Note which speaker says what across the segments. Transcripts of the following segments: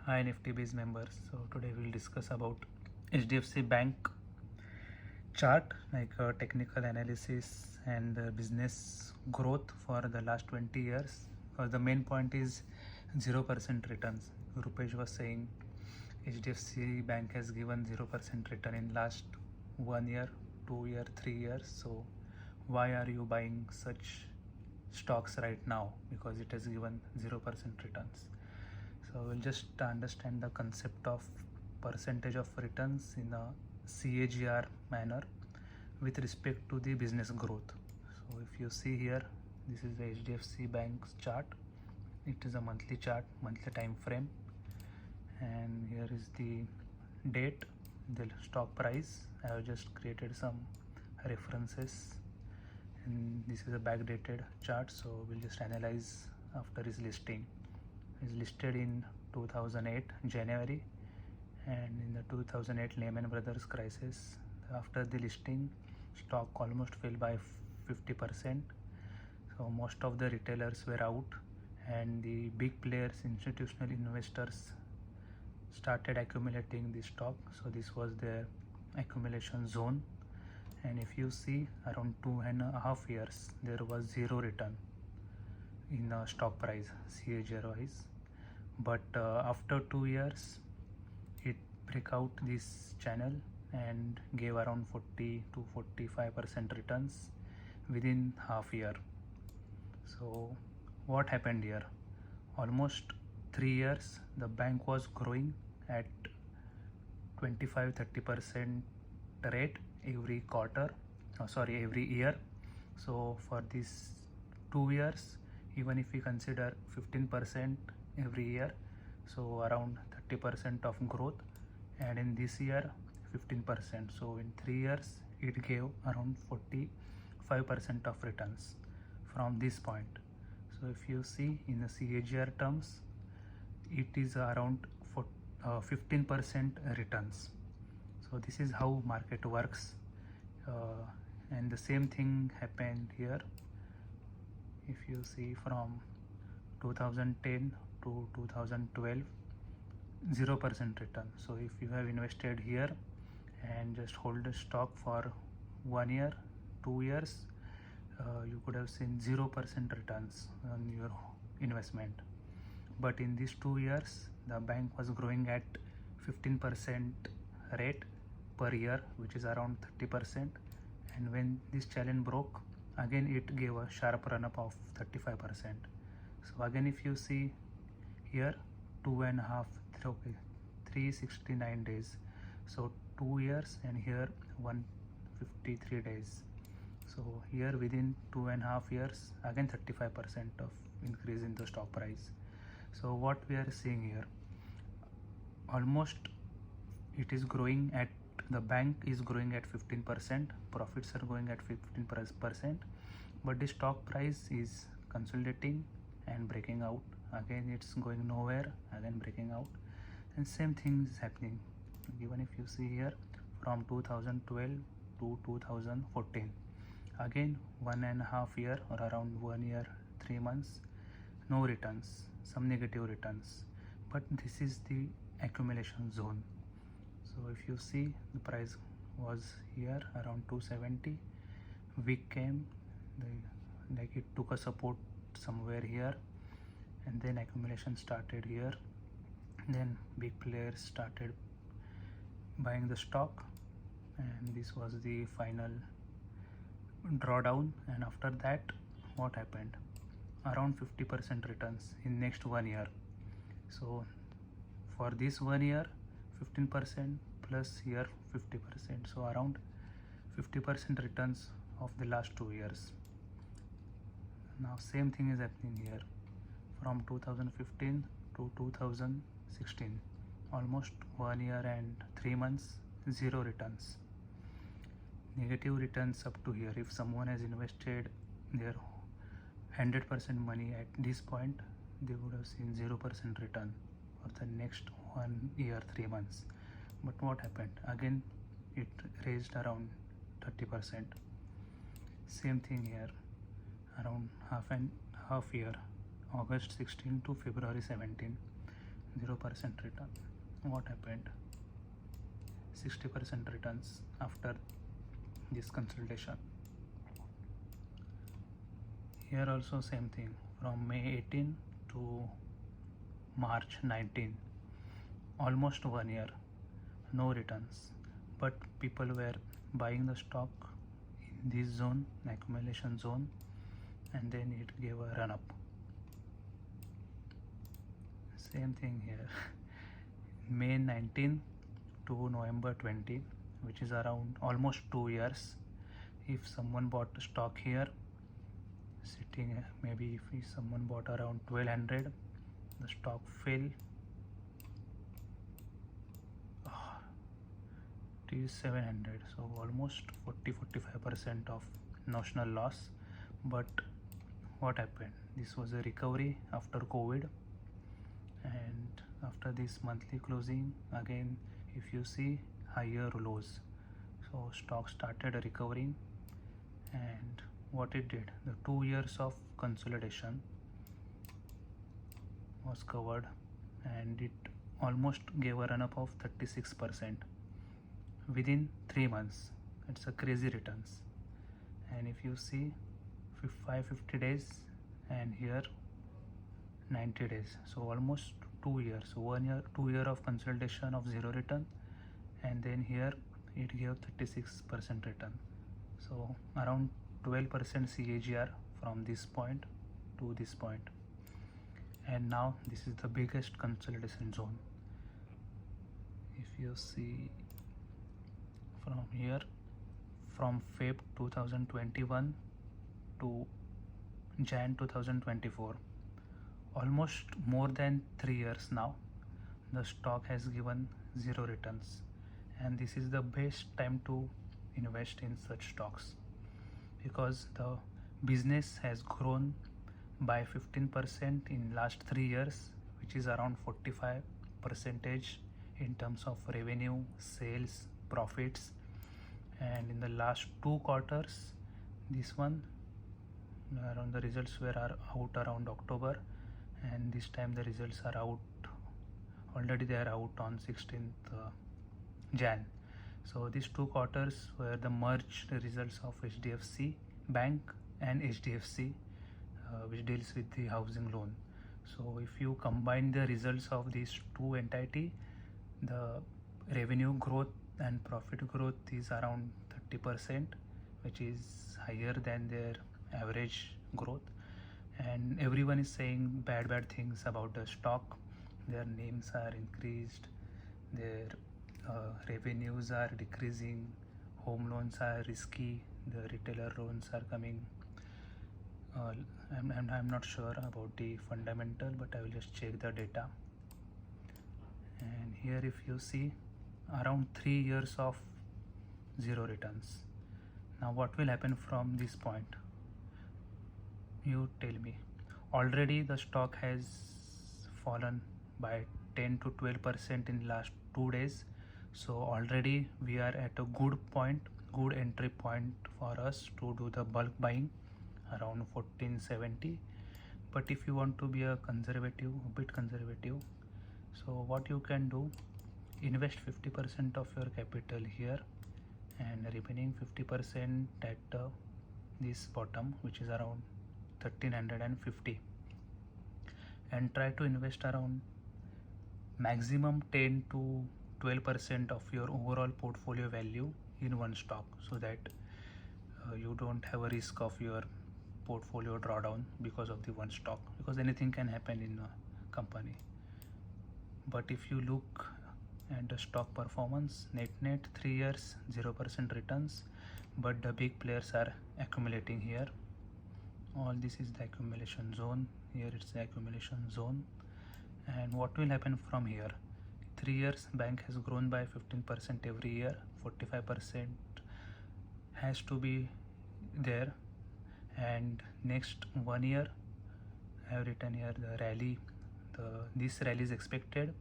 Speaker 1: Hi NFTBase members. So today we'll discuss about HDFC Bank chart, like technical analysis and business growth for the last 20 years. Because the main point is 0% returns. Rupesh was saying HDFC Bank has given 0% return in last 1 year, 2 year, 3 years. So why are you buying such stocks right now? Because it has given 0% returns. So we'll just understand the concept of percentage of returns in a CAGR manner with respect to the business growth. So if you see here, this is the HDFC Bank's chart. It is a monthly chart, monthly time frame, and here is the date, the stock price. I have just created some references, and this is a backdated chart, so we'll just analyze after its listing. Is listed in 2008 January, and in the 2008 Lehman Brothers crisis, after the listing, stock almost fell by 50%. So most of the retailers were out, and the big players, institutional investors, started accumulating the stock. So this was their accumulation zone, and if you see, around 2.5 years there was zero return in stock price CAGR wise. But after 2 years it break out this channel and gave around 40 to 45% returns within half year. So what happened here? Almost 3 years the bank was growing at 25-30% rate every quarter, every year. So for these 2 years, even if we consider 15% every year, so around 30% of growth, and in this year 15%. So in 3 years it gave around 45% of returns from this point. So if you see in the CAGR terms, it is around 15% returns. So this is how market works, and the same thing happened here. If you see from 2010 to 2012, 0% return. So if you have invested here and just hold the stock for 1 year, 2 years, you could have seen 0% returns on your investment. But in these 2 years the bank was growing at 15% rate per year, which is around 30%, and when this challenge broke, again it gave a sharp run up of 35%. So again if you see here, 369 days, so 2 years, and here 153 days. So here within 2.5 years, again 35% of increase in the stock price. So what we are seeing here, almost it is growing at, the bank is growing at 15%, profits are going at 15%, but the stock price is consolidating and breaking out. Again it's going nowhere, again breaking out, and same thing is happening. Even if you see here, from 2012 to 2014, again 1.5 year, or around 1 year 3 months, no returns, some negative returns. But this is the accumulation zone. So if you see, the price was here around 270, week came, like it took a support somewhere here, and then accumulation started here. Then big players started buying the stock, and this was the final drawdown. And after that, what happened? Around 50% returns in next 1 year. So for this 1 year, 15% plus here 50%, so around 50% returns of the last 2 years. Now same thing is happening here from 2015 to 2016, almost 1 year and 3 months, zero returns, negative returns up to here. If someone has invested their 100% money at this point, they would have seen 0% return for the next 1 year 3 months. But what happened? Again it raised around 30%. Same thing here, around half year, August 16 to February 17, 0% return. What happened? 60% returns after this consolidation. Here also same thing, from May 18 to March 19, almost 1 year, no returns, but people were buying the stock in this zone, accumulation zone, and then it gave a run up. Same thing here. May 19 to November 20, which is around almost 2 years. If someone bought stock here, sitting, maybe if someone bought around 1200, the stock fell to 700, so almost 40-45% of notional loss. But what happened? This was a recovery after COVID, and after this monthly closing, again if you see higher lows, so stock started recovering. And what it did, the 2 years of consolidation was covered, and it almost gave a run up of 36% within 3 months. It's a crazy returns. And if you see 550 days and here 90 days, so almost 2 years, 1 year, 2 year of consolidation of zero return, and then here it gave 36% return, so around 12% CAGR from this point to this point. And now this is the biggest consolidation zone. If you see from here, from Feb 2021 to Jan 2024, almost more than 3 years now, the stock has given zero returns, and this is the best time to invest in such stocks, because the business has grown by 15% in last 3 years, which is around 45% in terms of revenue, sales, profits. And in the last 2 quarters, this one around, the results were out around October, and this time the results are out already. They are out on 16th Jan. So these 2 quarters were the merged results of HDFC Bank and HDFC, which deals with the housing loan. So if you combine the results of these 2 entities, the revenue growth and profit growth is around 30%, which is higher than their average growth. And everyone is saying bad things about the stock. Their names are increased, their revenues are decreasing, home loans are risky, the retailer loans are coming. I'm not sure about the fundamental, but I will just check the data. And here if you see, around 3 years of zero returns. Now what will happen from this point? You tell me. Already the stock has fallen by 10 to 12% in last 2 days, so already we are at a good point, good entry point for us to do the bulk buying around 1470. But if you want to be a bit conservative, so what you can do, invest 50% of your capital here and remaining 50% at this bottom, which is around 1350, and try to invest around maximum 10 to 12% of your overall portfolio value in one stock, so that you don't have a risk of your portfolio drawdown because of the one stock, because anything can happen in a company. But if you look at the stock performance, net 3 years 0% returns, but the big players are accumulating here. All this is the accumulation zone. Here it's the accumulation zone. And what will happen from here? 3 years bank has grown by 15% every year, 45% has to be there. And next 1 year I have written here the rally. This rally is expected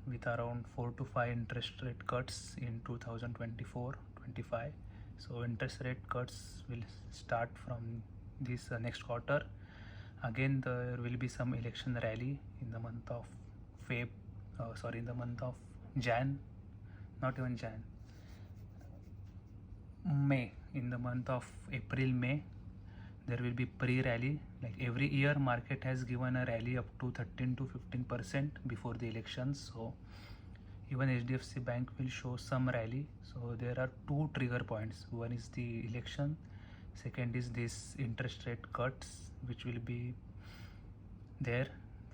Speaker 1: with around 4 to 5 interest rate cuts in 2024-25. So interest rate cuts will start from this next quarter. Again there will be some election rally in the month of Feb sorry, in the month of Jan, not even Jan, May, in the month of April, May, there will be pre-rally. Like every year market has given a rally up to 13 to 15% before the elections, so even HDFC Bank will show some rally. So there are two trigger points. One is the election, second is this interest rate cuts which will be there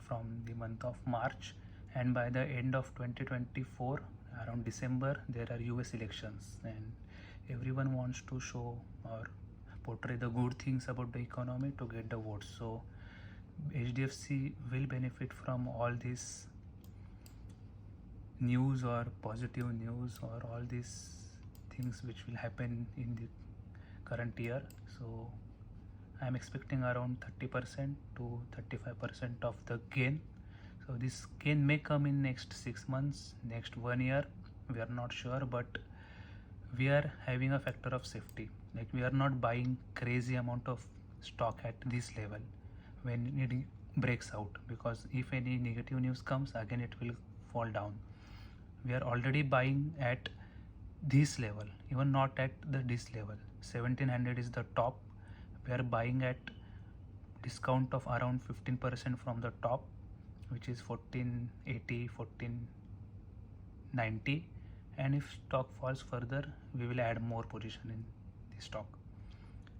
Speaker 1: from the month of March, and by the end of 2024, around December, there are US elections, and everyone wants to show or portray the good things about the economy to get the votes. So HDFC will benefit from all this news or positive news or all these things which will happen in the current year. So I am expecting around 30% to 35% of the gain. So this gain may come in next 6 months, next 1 year, we are not sure, but we are having a factor of safety. Like we are not buying crazy amount of stock at this level when it breaks out, because if any negative news comes, again it will fall down. We are already buying at this level, even not at this level. 1700 is the top. We are buying at discount of around 15% from the top, which is 1480, 1490, and if stock falls further, we will add more position in the stock,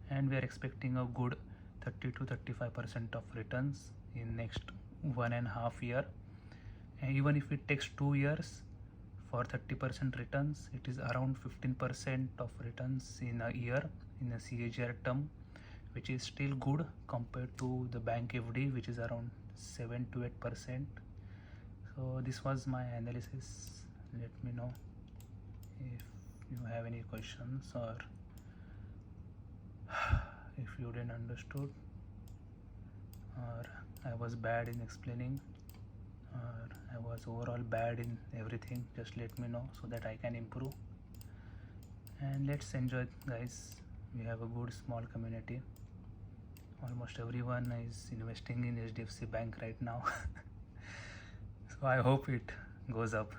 Speaker 1: and we are expecting a good 30 to 35% of returns in next 1.5 year. And even if it takes 2 years for 30% returns, it is around 15% of returns in a year in a CAGR term, which is still good compared to the bank FD, which is around 7 to 8%. So this was my analysis. Let me know if you have any questions, or if you didn't understood, or I was bad in explaining, or I was overall bad in everything. Just let me know so that I can improve. And let's enjoy, guys. We have a good small community. Almost everyone is investing in HDFC Bank right now. So I hope it goes up.